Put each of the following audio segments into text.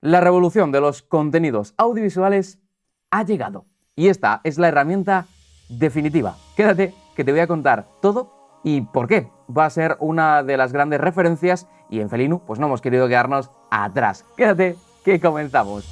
La revolución de los contenidos audiovisuales ha llegado y esta es la herramienta definitiva. Quédate que te voy a contar todo y por qué. Va a ser una de las grandes referencias y en Felinu pues no hemos querido quedarnos atrás. Quédate que comenzamos.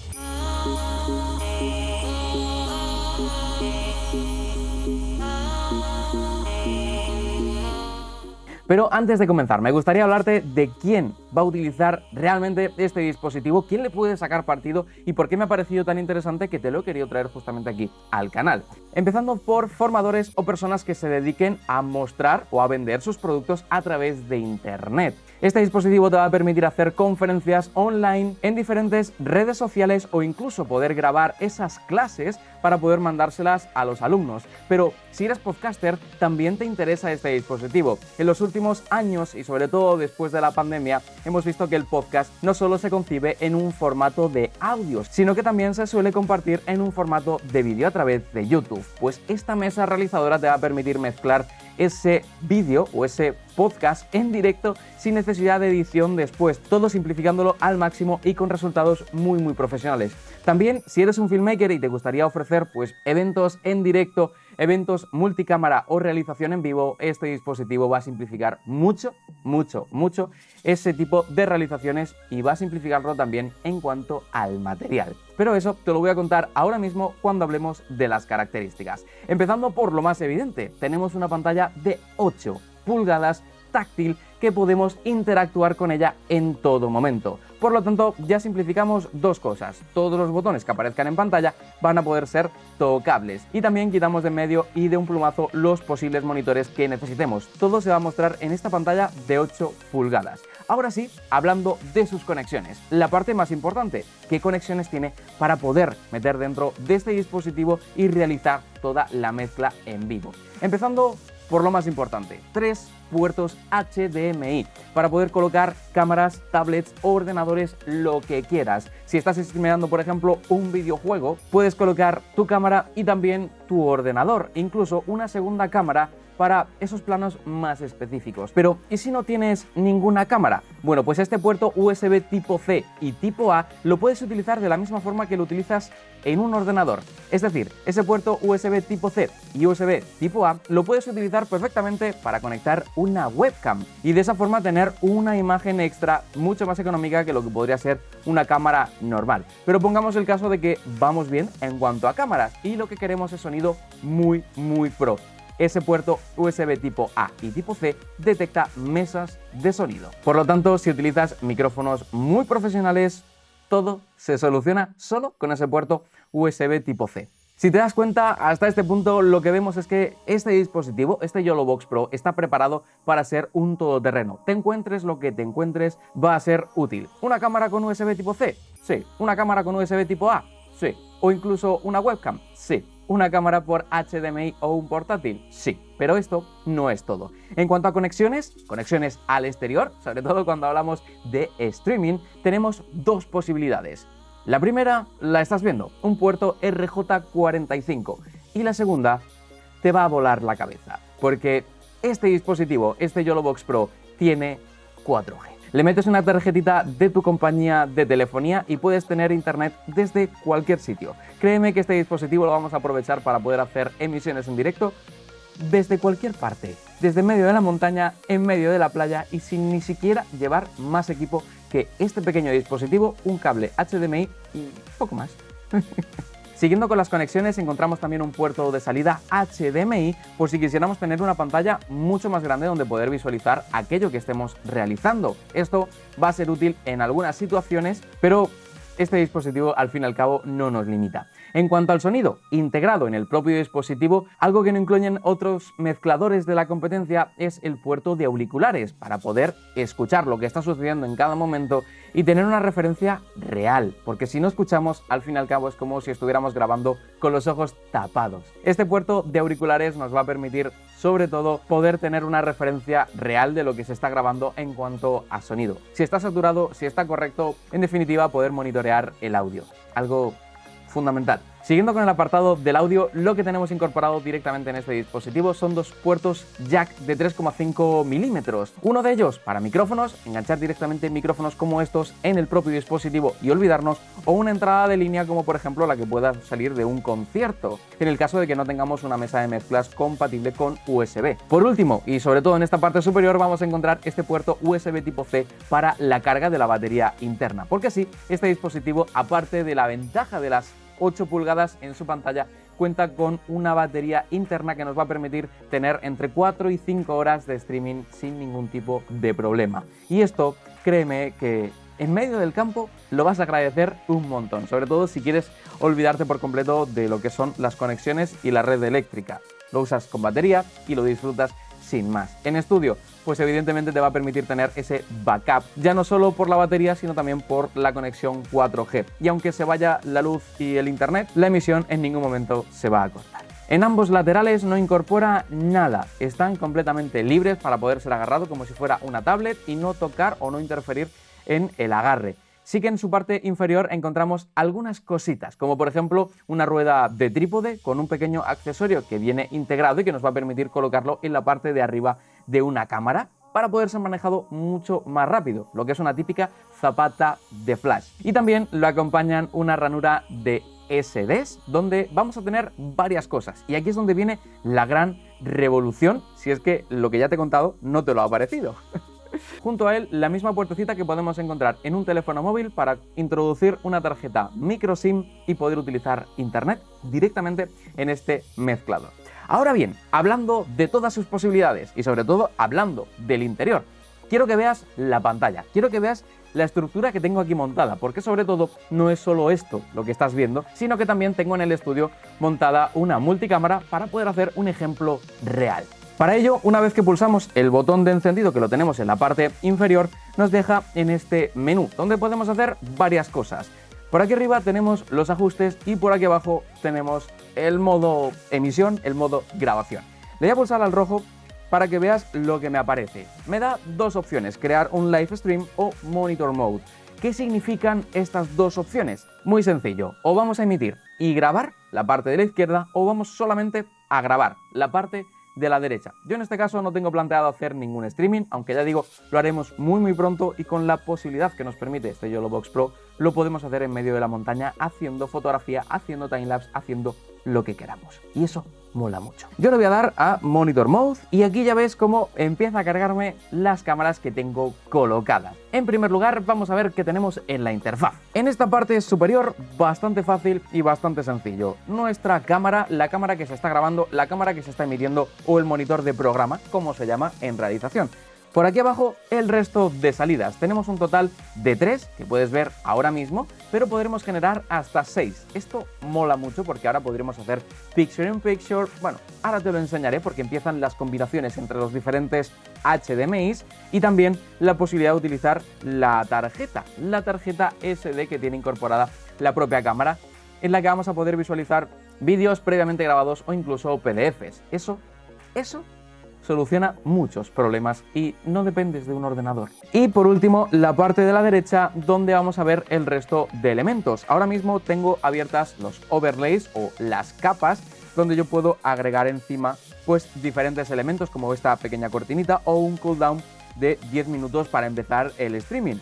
Pero antes de comenzar, me gustaría hablarte de quién va a utilizar realmente este dispositivo, quién le puede sacar partido y por qué me ha parecido tan interesante que te lo he querido traer justamente aquí al canal. Empezando por formadores o personas que se dediquen a mostrar o a vender sus productos a través de Internet. Este dispositivo te va a permitir hacer conferencias online en diferentes redes sociales o incluso poder grabar esas clases para poder mandárselas a los alumnos. Pero si eres podcaster, también te interesa este dispositivo. En los últimos años y sobre todo después de la pandemia, hemos visto que el podcast no solo se concibe en un formato de audios, sino que también se suele compartir en un formato de vídeo a través de YouTube. Pues esta mesa realizadora te va a permitir mezclar ese vídeo o ese podcast en directo sin necesidad de edición después, todo simplificándolo al máximo y con resultados muy profesionales. También, si eres un filmmaker y te gustaría ofrecer pues eventos en directo, eventos multicámara o realización en vivo, este dispositivo va a simplificar mucho ese tipo de realizaciones y va a simplificarlo también en cuanto al material. Pero eso te lo voy a contar ahora mismo cuando hablemos de las características. Empezando por lo más evidente, tenemos una pantalla de 8 pulgadas táctil que podemos interactuar con ella en todo momento. Por lo tanto, ya simplificamos dos cosas. Todos los botones que aparezcan en pantalla van a poder ser tocables y también quitamos de en medio y de un plumazo los posibles monitores que necesitemos. Todo se va a mostrar en esta pantalla de 8 pulgadas. Ahora sí, hablando de sus conexiones, la parte más importante, ¿qué conexiones tiene para poder meter dentro de este dispositivo y realizar toda la mezcla en vivo? Empezando por lo más importante, 3 puertos HDMI para poder colocar cámaras, tablets o ordenadores, lo que quieras. Si estás streameando, por ejemplo, un videojuego, puedes colocar tu cámara y también tu ordenador, incluso una segunda cámara para esos planos más específicos. Pero, ¿y si no tienes ninguna cámara? Bueno, pues este puerto USB tipo C y tipo A lo puedes utilizar de la misma forma que lo utilizas en un ordenador. Es decir, ese puerto USB tipo C y USB tipo A lo puedes utilizar perfectamente para conectar una webcam y de esa forma tener una imagen extra mucho más económica que lo que podría ser una cámara normal. Pero pongamos el caso de que vamos bien en cuanto a cámaras y lo que queremos es sonido muy pro. Ese puerto USB tipo A y tipo C detecta mesas de sonido. Por lo tanto, si utilizas micrófonos muy profesionales, todo se soluciona solo con ese puerto USB tipo C. Si te das cuenta, hasta este punto lo que vemos es que este dispositivo, este YOLO Box Pro, está preparado para ser un todoterreno. Te encuentres lo que te encuentres, va a ser útil. ¿Una cámara con USB tipo C? Sí. ¿Una cámara con USB tipo A? Sí. ¿O incluso una webcam? Sí. ¿Una cámara por HDMI o un portátil? Sí, pero esto no es todo. En cuanto a conexiones al exterior, sobre todo cuando hablamos de streaming, tenemos dos posibilidades. La primera la estás viendo, un puerto RJ45, y la segunda te va a volar la cabeza, porque este dispositivo, este YOLO Box Pro, tiene 4G. Le metes una tarjetita de tu compañía de telefonía y puedes tener internet desde cualquier sitio. Créeme que este dispositivo lo vamos a aprovechar para poder hacer emisiones en directo desde cualquier parte, desde medio de la montaña, en medio de la playa y sin ni siquiera llevar más equipo que este pequeño dispositivo, un cable HDMI y poco más. Siguiendo con las conexiones, encontramos también un puerto de salida HDMI por si quisiéramos tener una pantalla mucho más grande donde poder visualizar aquello que estemos realizando. Esto va a ser útil en algunas situaciones, pero este dispositivo al fin y al cabo no nos limita. En cuanto al sonido, integrado en el propio dispositivo, algo que no incluyen otros mezcladores de la competencia es el puerto de auriculares para poder escuchar lo que está sucediendo en cada momento y tener una referencia real, porque si no escuchamos, al fin y al cabo es como si estuviéramos grabando con los ojos tapados. Este puerto de auriculares nos va a permitir, sobre todo, poder tener una referencia real de lo que se está grabando en cuanto a sonido. Si está saturado, si está correcto, en definitiva, poder monitorear el audio. Algo fundamental. Siguiendo con el apartado del audio, lo que tenemos incorporado directamente en este dispositivo son dos puertos jack de 3,5 milímetros. Uno de ellos para micrófonos, enganchar directamente micrófonos como estos en el propio dispositivo y olvidarnos, o una entrada de línea como por ejemplo la que pueda salir de un concierto, en el caso de que no tengamos una mesa de mezclas compatible con USB. Por último, y sobre todo en esta parte superior, vamos a encontrar este puerto USB tipo C para la carga de la batería interna, porque así este dispositivo, aparte de la ventaja de las 8 pulgadas en su pantalla, cuenta con una batería interna que nos va a permitir tener entre 4 y 5 horas de streaming sin ningún tipo de problema. Y esto, créeme que en medio del campo lo vas a agradecer un montón, sobre todo si quieres olvidarte por completo de lo que son las conexiones y la red eléctrica. Lo usas con batería y lo disfrutas sin más. En estudio, pues evidentemente te va a permitir tener ese backup, ya no solo por la batería, sino también por la conexión 4G. Y aunque se vaya la luz y el internet, la emisión en ningún momento se va a cortar. En ambos laterales no incorpora nada, están completamente libres para poder ser agarrado como si fuera una tablet y no tocar o no interferir en el agarre. Sí que en su parte inferior encontramos algunas cositas, como por ejemplo una rueda de trípode con un pequeño accesorio que viene integrado y que nos va a permitir colocarlo en la parte de arriba de una cámara para poder ser manejado mucho más rápido, lo que es una típica zapata de flash. Y también lo acompañan una ranura de SDs, donde vamos a tener varias cosas. Y aquí es donde viene la gran revolución, si es que lo que ya te he contado no te lo ha parecido. Junto a él, la misma puertecita que podemos encontrar en un teléfono móvil para introducir una tarjeta micro SIM y poder utilizar internet directamente en este mezclador. Ahora bien, hablando de todas sus posibilidades y sobre todo hablando del interior, quiero que veas la pantalla, quiero que veas la estructura que tengo aquí montada, porque sobre todo no es solo esto lo que estás viendo, sino que también tengo en el estudio montada una multicámara para poder hacer un ejemplo real. Para ello, una vez que pulsamos el botón de encendido, que lo tenemos en la parte inferior, nos deja en este menú, donde podemos hacer varias cosas. Por aquí arriba tenemos los ajustes y por aquí abajo tenemos el modo emisión, el modo grabación. Le voy a pulsar al rojo para que veas lo que me aparece. Me da dos opciones, crear un live stream o monitor mode. ¿Qué significan estas dos opciones? Muy sencillo, o vamos a emitir y grabar la parte de la izquierda o vamos solamente a grabar la parte de la derecha. Yo en este caso no tengo planteado hacer ningún streaming, aunque ya digo, lo haremos muy pronto y con la posibilidad que nos permite este YOLO Box Pro, lo podemos hacer en medio de la montaña haciendo fotografía, haciendo timelapse, haciendo lo que queramos. Y eso mola mucho. Yo le voy a dar a Monitor Mode y aquí ya ves cómo empieza a cargarme las cámaras que tengo colocadas. En primer lugar, vamos a ver qué tenemos en la interfaz. En esta parte superior, bastante fácil y bastante sencillo. Nuestra cámara, la cámara que se está grabando, la cámara que se está emitiendo o el monitor de programa, como se llama en realización. Por aquí abajo, el resto de salidas. Tenemos un total de 3, que puedes ver ahora mismo, pero podremos generar hasta 6. Esto mola mucho porque ahora podremos hacer Picture in Picture. Bueno, ahora te lo enseñaré porque empiezan las combinaciones entre los diferentes HDMIs y también la posibilidad de utilizar la tarjeta SD que tiene incorporada la propia cámara, en la que vamos a poder visualizar vídeos previamente grabados o incluso PDFs. Eso soluciona muchos problemas y no dependes de un ordenador. Y por último, la parte de la derecha donde vamos a ver el resto de elementos. Ahora mismo tengo abiertas los overlays o las capas donde yo puedo agregar encima pues diferentes elementos como esta pequeña cortinita o un cooldown de 10 minutos para empezar el streaming.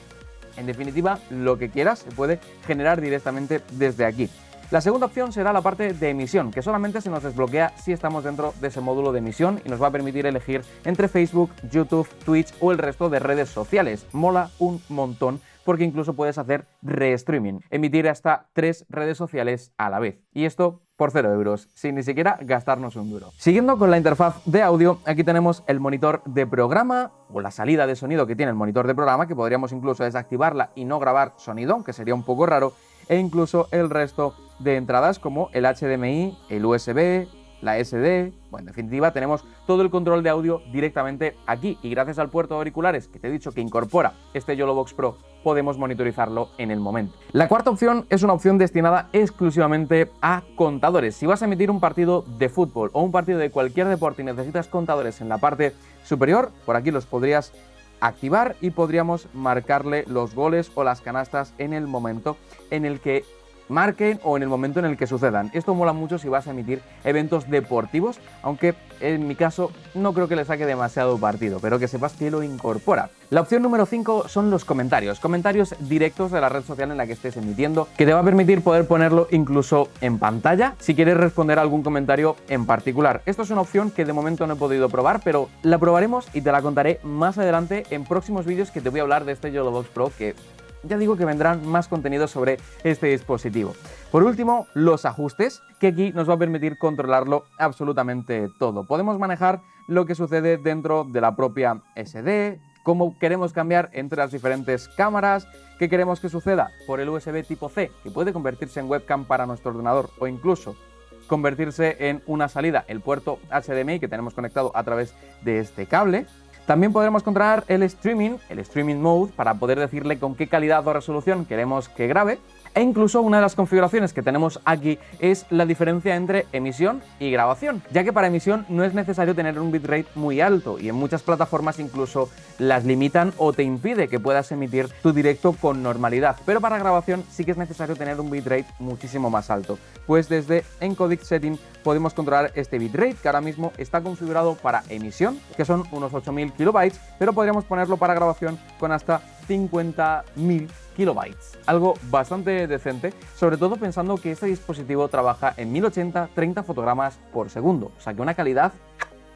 En definitiva, lo que quieras se puede generar directamente desde aquí. La segunda opción será la parte de emisión, que solamente se nos desbloquea si estamos dentro de ese módulo de emisión y nos va a permitir elegir entre Facebook, YouTube, Twitch o el resto de redes sociales. Mola un montón porque incluso puedes hacer restreaming, emitir hasta 3 redes sociales a la vez. Y esto por 0 euros, sin ni siquiera gastarnos un duro. Siguiendo con la interfaz de audio, aquí tenemos el monitor de programa o la salida de sonido que tiene el monitor de programa, que podríamos incluso desactivarla y no grabar sonido, aunque sería un poco raro, e incluso el resto de entradas como el HDMI, el USB, la SD. Bueno, en definitiva tenemos todo el control de audio directamente aquí y gracias al puerto de auriculares que te he dicho que incorpora este YOLO Box Pro podemos monitorizarlo en el momento. La cuarta opción es una opción destinada exclusivamente a contadores. Si vas a emitir un partido de fútbol o un partido de cualquier deporte y necesitas contadores en la parte superior, por aquí los podrías activar y podríamos marcarle los goles o las canastas en el momento en el que marquen o en el momento en el que sucedan. Esto mola mucho si vas a emitir eventos deportivos, aunque en mi caso no creo que le saque demasiado partido, pero que sepas que lo incorpora. La opción número 5 son los comentarios directos de la red social en la que estés emitiendo, que te va a permitir poder ponerlo incluso en pantalla si quieres responder a algún comentario en particular. Esto es una opción que de momento no he podido probar, pero la probaremos y te la contaré más adelante en próximos vídeos que te voy a hablar de este YOLO Box Pro, que ya digo que vendrán más contenidos sobre este dispositivo. Por último, los ajustes, que aquí nos va a permitir controlarlo absolutamente todo. Podemos manejar lo que sucede dentro de la propia SD, cómo queremos cambiar entre las diferentes cámaras, qué queremos que suceda por el USB tipo C, que puede convertirse en webcam para nuestro ordenador o incluso convertirse en una salida, el puerto HDMI que tenemos conectado a través de este cable. También podremos controlar el streaming mode, para poder decirle con qué calidad o resolución queremos que grabe. E incluso una de las configuraciones que tenemos aquí es la diferencia entre emisión y grabación, ya que para emisión no es necesario tener un bitrate muy alto y en muchas plataformas incluso las limitan o te impide que puedas emitir tu directo con normalidad, pero para grabación sí que es necesario tener un bitrate muchísimo más alto. Pues desde Encodec Setting podemos controlar este bitrate, que ahora mismo está configurado para emisión, que son unos 8000 kilobytes, pero podríamos ponerlo para grabación con hasta 50.000 kilobytes. Algo bastante decente, sobre todo pensando que este dispositivo trabaja en 1080, 30 fotogramas por segundo, o sea que una calidad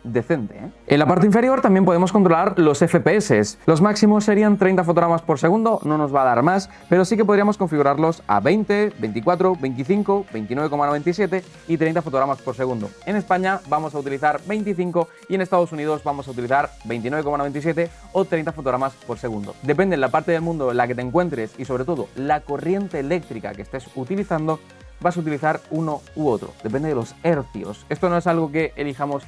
decente, ¿eh? En la parte inferior también podemos controlar los FPS. Los máximos serían 30 fotogramas por segundo, no nos va a dar más, pero sí que podríamos configurarlos a 20, 24, 25, 29,97 y 30 fotogramas por segundo. En España vamos a utilizar 25 y en Estados Unidos vamos a utilizar 29,97 o 30 fotogramas por segundo. Depende de la parte del mundo en la que te encuentres y sobre todo la corriente eléctrica que estés utilizando, vas a utilizar uno u otro. Depende de los hercios. Esto no es algo que elijamos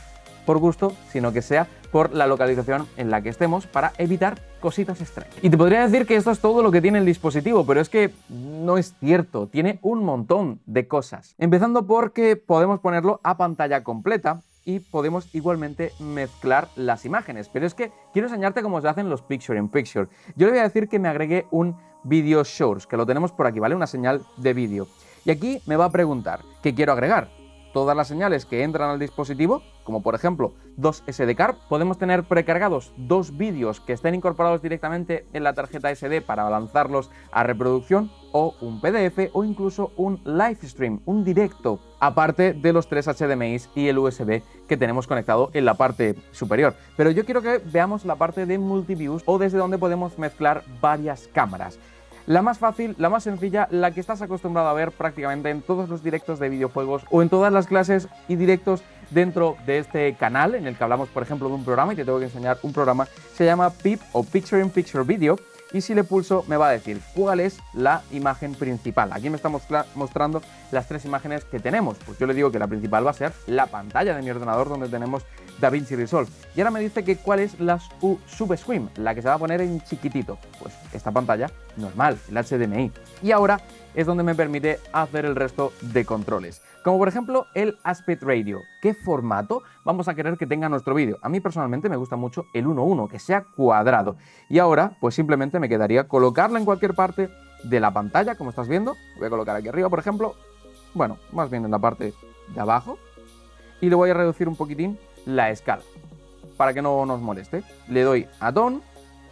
por gusto, sino que sea por la localización en la que estemos para evitar cositas extrañas. Y te podría decir que esto es todo lo que tiene el dispositivo, pero es que no es cierto, tiene un montón de cosas. Empezando porque podemos ponerlo a pantalla completa y podemos igualmente mezclar las imágenes, pero es que quiero enseñarte cómo se hacen los Picture in Picture. Yo le voy a decir que me agregue un Video Source, que lo tenemos por aquí, ¿vale? Una señal de vídeo. Y aquí me va a preguntar ¿qué quiero agregar? Todas las señales que entran al dispositivo, como por ejemplo dos SD card, podemos tener precargados dos vídeos que estén incorporados directamente en la tarjeta SD para lanzarlos a reproducción, o un PDF o incluso un live stream, un directo, aparte de los 3 HDMI y el USB que tenemos conectado en la parte superior. Pero yo quiero que veamos la parte de multiviews, o desde donde podemos mezclar varias cámaras. La más fácil, la más sencilla, la que estás acostumbrado a ver prácticamente en todos los directos de videojuegos o en todas las clases y directos dentro de este canal, en el que hablamos, por ejemplo, de un programa, y te tengo que enseñar un programa, se llama PIP o Picture in Picture Video, y si le pulso me va a decir cuál es la imagen principal. Aquí me está mostrando las 3 imágenes que tenemos. Pues yo le digo que la principal va a ser la pantalla de mi ordenador donde tenemos DaVinci Resolve. Y ahora me dice que cuál es la subscreen, la que se va a poner en chiquitito. Pues esta pantalla normal, el HDMI. Y ahora es donde me permite hacer el resto de controles. Como por ejemplo el Aspect Ratio. ¿Qué formato vamos a querer que tenga nuestro vídeo? A mí personalmente me gusta mucho el 1:1, que sea cuadrado. Y ahora pues simplemente me quedaría colocarla en cualquier parte de la pantalla, como estás viendo. Voy a colocar aquí arriba, por ejemplo. Bueno, más bien en la parte de abajo. Y le voy a reducir un poquitín la escala, para que no nos moleste. Le doy a Done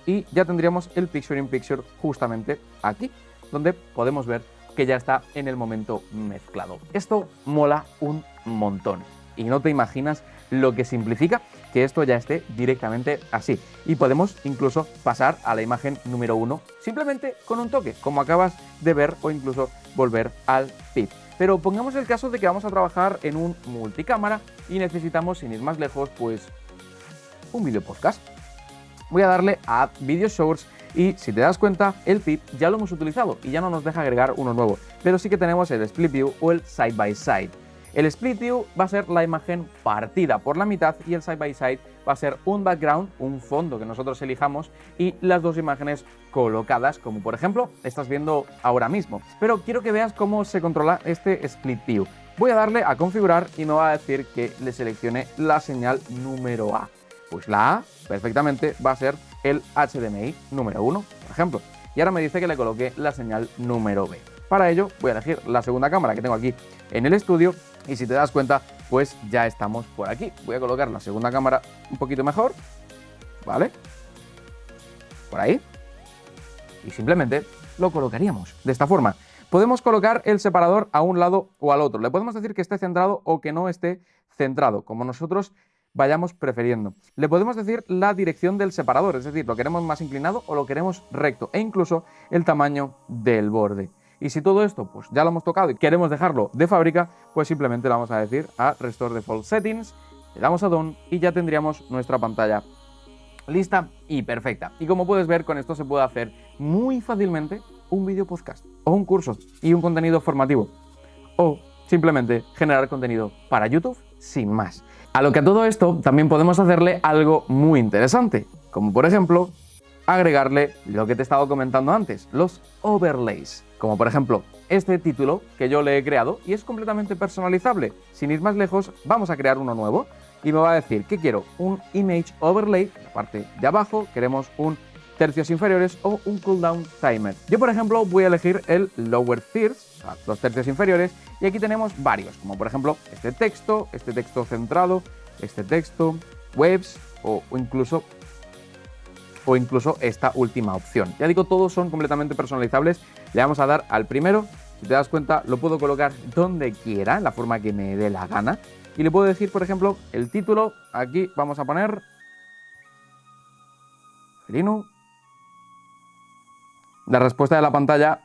y ya tendríamos el Picture in Picture justamente aquí, donde podemos ver que ya está en el momento mezclado. Esto mola un montón y no te imaginas lo que simplifica que esto ya esté directamente así. Y podemos incluso pasar a la imagen número 1 simplemente con un toque, como acabas de ver, o incluso volver al PIP. Pero pongamos el caso de que vamos a trabajar en un multicámara y necesitamos, sin ir más lejos, pues un video podcast. Voy a darle a Add Video Source y si te das cuenta, el PIP ya lo hemos utilizado y ya no nos deja agregar uno nuevo, pero sí que tenemos el Split View o el Side by Side. El Split View va a ser la imagen partida por la mitad y el Side by Side va a ser un background, un fondo que nosotros elijamos, y las dos imágenes colocadas, como por ejemplo estás viendo ahora mismo. Pero quiero que veas cómo se controla este Split View. Voy a darle a configurar y me va a decir que le seleccione la señal número A. Pues la A perfectamente va a ser el HDMI número 1, por ejemplo. Y ahora me dice que le coloque la señal número B. Para ello voy a elegir la segunda cámara que tengo aquí en el estudio y si te das cuenta, pues ya estamos por aquí. Voy a colocar la segunda cámara un poquito mejor, ¿vale? Por ahí. Y simplemente lo colocaríamos de esta forma. Podemos colocar el separador a un lado o al otro. Le podemos decir que esté centrado o que no esté centrado, como nosotros vayamos prefiriendo. Le podemos decir la dirección del separador, es decir, lo queremos más inclinado o lo queremos recto, e incluso el tamaño del borde. Y si todo esto pues ya lo hemos tocado y queremos dejarlo de fábrica, pues simplemente le vamos a decir a Restore Default Settings, le damos a Done y ya tendríamos nuestra pantalla lista y perfecta. Y como puedes ver, con esto se puede hacer muy fácilmente un video podcast o un curso y un contenido formativo o simplemente generar contenido para YouTube sin más. A lo que a todo esto también podemos hacerle algo muy interesante, como por ejemplo agregarle lo que te he estado comentando antes, los overlays, como por ejemplo este título que yo le he creado y es completamente personalizable. Sin ir más lejos, vamos a crear uno nuevo y me va a decir que quiero un image overlay, en la parte de abajo queremos un tercios inferiores o un cooldown timer. Yo por ejemplo voy a elegir el lower thirds, o sea, los tercios inferiores, y aquí tenemos varios, como por ejemplo este texto centrado, este texto, waves o incluso esta última opción. Ya digo, todos son completamente personalizables. Le vamos a dar al primero. Si te das cuenta, lo puedo colocar donde quiera, en la forma que me dé la gana. Y le puedo decir, por ejemplo, el título. Aquí vamos a poner Felino. La respuesta de la pantalla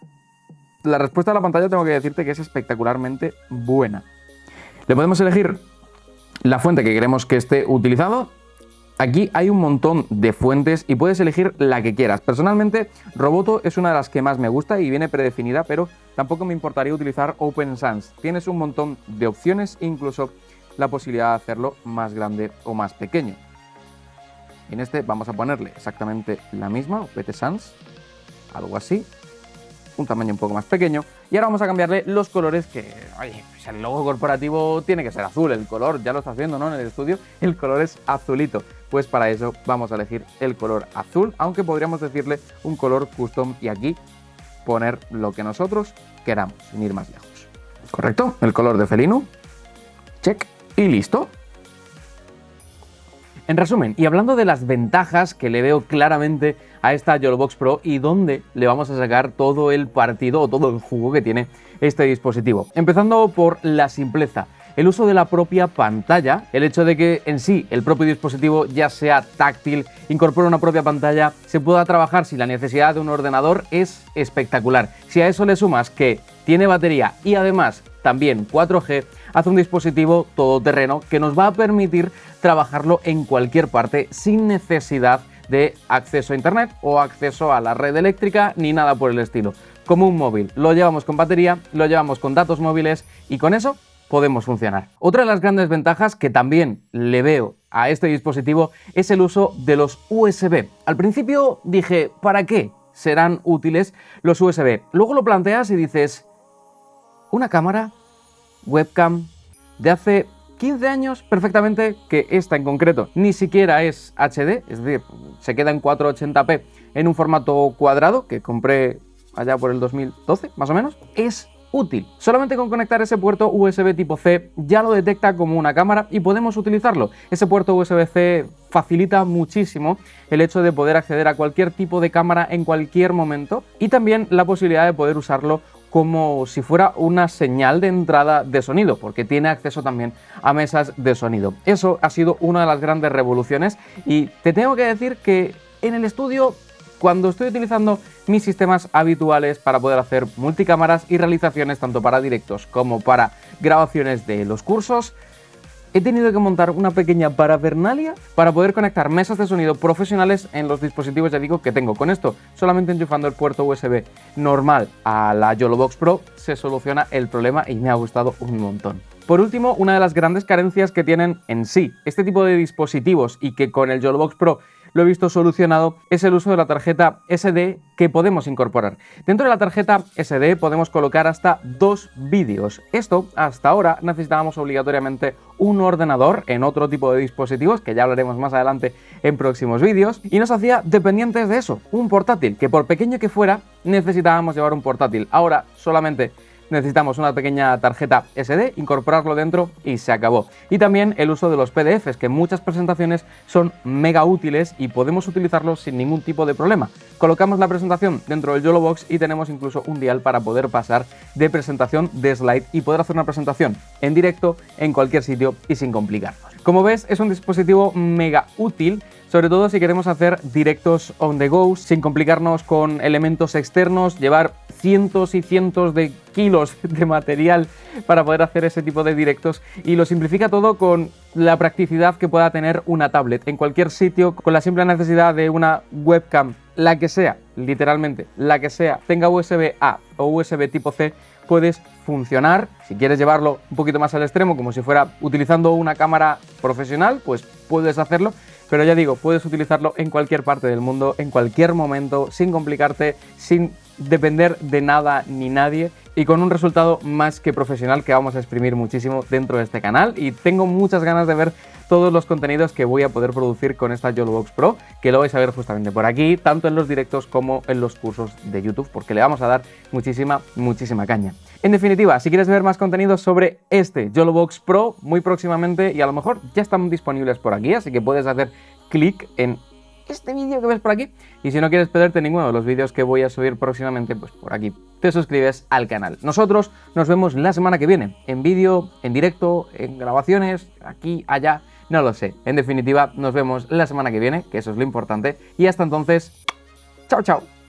tengo que decirte que es espectacularmente buena. Le podemos elegir la fuente que queremos que esté utilizado. Aquí hay un montón de fuentes y puedes elegir la que quieras. Personalmente, Roboto es una de las que más me gusta y viene predefinida, pero tampoco me importaría utilizar Open Sans. Tienes un montón de opciones, incluso la posibilidad de hacerlo más grande o más pequeño. En este vamos a ponerle exactamente la misma, OPT Sans, algo así, un tamaño un poco más pequeño. Y ahora vamos a cambiarle los colores que, oye, pues el logo corporativo tiene que ser azul, el color, ya lo estás viendo, ¿no? En el estudio, el color es azulito. Pues para eso vamos a elegir el color azul, aunque podríamos decirle un color custom y aquí poner lo que nosotros queramos, sin ir más lejos. ¿Correcto? El color de felino. Check. Y listo. En resumen, y hablando de las ventajas que le veo claramente a esta YOLOBOX Pro y dónde le vamos a sacar todo el partido o todo el jugo que tiene este dispositivo. Empezando por la simpleza. El uso de la propia pantalla, el hecho de que en sí el propio dispositivo ya sea táctil, incorpora una propia pantalla, se pueda trabajar sin la necesidad de un ordenador, es espectacular. Si a eso le sumas que tiene batería y además también 4G, hace un dispositivo todoterreno que nos va a permitir trabajarlo en cualquier parte sin necesidad de acceso a internet o acceso a la red eléctrica ni nada por el estilo. Como un móvil, lo llevamos con batería, lo llevamos con datos móviles y con eso podemos funcionar. Otra de las grandes ventajas que también le veo a este dispositivo es el uso de los USB. Al principio dije, ¿para qué serán útiles los USB? Luego lo planteas y dices, una cámara, webcam, de hace 15 años perfectamente, que esta en concreto ni siquiera es HD, es decir, se queda en 480p en un formato cuadrado que compré allá por el 2012, más o menos, es útil. Solamente con conectar ese puerto USB tipo C ya lo detecta como una cámara y podemos utilizarlo. Ese puerto USB-C facilita muchísimo el hecho de poder acceder a cualquier tipo de cámara en cualquier momento y también la posibilidad de poder usarlo como si fuera una señal de entrada de sonido, porque tiene acceso también a mesas de sonido. Eso ha sido una de las grandes revoluciones y te tengo que decir que en el estudio, cuando estoy utilizando mis sistemas habituales para poder hacer multicámaras y realizaciones tanto para directos como para grabaciones de los cursos, he tenido que montar una pequeña parafernalia para poder conectar mesas de sonido profesionales en los dispositivos, ya digo, que tengo. Con esto, solamente enchufando el puerto USB normal a la YOLOBOX Pro, se soluciona el problema y me ha gustado un montón. Por último, una de las grandes carencias que tienen en sí este tipo de dispositivos y que con el YOLOBOX Pro lo he visto solucionado es el uso de la tarjeta SD que podemos incorporar. Dentro de la tarjeta SD podemos colocar hasta 2 vídeos. Esto, hasta ahora, necesitábamos obligatoriamente un ordenador en otro tipo de dispositivos, que ya hablaremos más adelante en próximos vídeos, y nos hacía dependientes de eso, un portátil, que por pequeño que fuera, necesitábamos llevar un portátil. Ahora solamente necesitamos una pequeña tarjeta SD, incorporarlo dentro y se acabó. Y también el uso de los PDFs, que en muchas presentaciones son mega útiles y podemos utilizarlos sin ningún tipo de problema. Colocamos la presentación dentro del YOLO Box y tenemos incluso un dial para poder pasar de presentación de slide y poder hacer una presentación en directo en cualquier sitio y sin complicarnos. Como ves, es un dispositivo mega útil, sobre todo si queremos hacer directos on the go, sin complicarnos con elementos externos, llevar cientos y cientos de kilos de material para poder hacer ese tipo de directos, y lo simplifica todo con la practicidad que pueda tener una tablet en cualquier sitio, con la simple necesidad de una webcam, la que sea, literalmente, la que sea, tenga USB A o USB tipo C, puedes funcionar. Si quieres llevarlo un poquito más al extremo, como si fuera utilizando una cámara profesional, pues puedes hacerlo. Pero ya digo, puedes utilizarlo en cualquier parte del mundo, en cualquier momento, sin complicarte, sin depender de nada ni nadie, y con un resultado más que profesional que vamos a exprimir muchísimo dentro de este canal. Y tengo muchas ganas de ver todos los contenidos que voy a poder producir con esta YOLO Box Pro, que lo vais a ver justamente por aquí, tanto en los directos como en los cursos de YouTube, porque le vamos a dar muchísima caña. En definitiva, si quieres ver más contenidos sobre este YOLO Box Pro muy próximamente, y a lo mejor ya están disponibles por aquí, así que puedes hacer clic en este vídeo que ves por aquí, y si no quieres perderte ninguno de los vídeos que voy a subir próximamente, pues por aquí te suscribes al canal. Nosotros nos vemos la semana que viene, en vídeo, en directo, en grabaciones, aquí, allá, no lo sé. En definitiva, nos vemos la semana que viene, que eso es lo importante, y hasta entonces, chao, chao.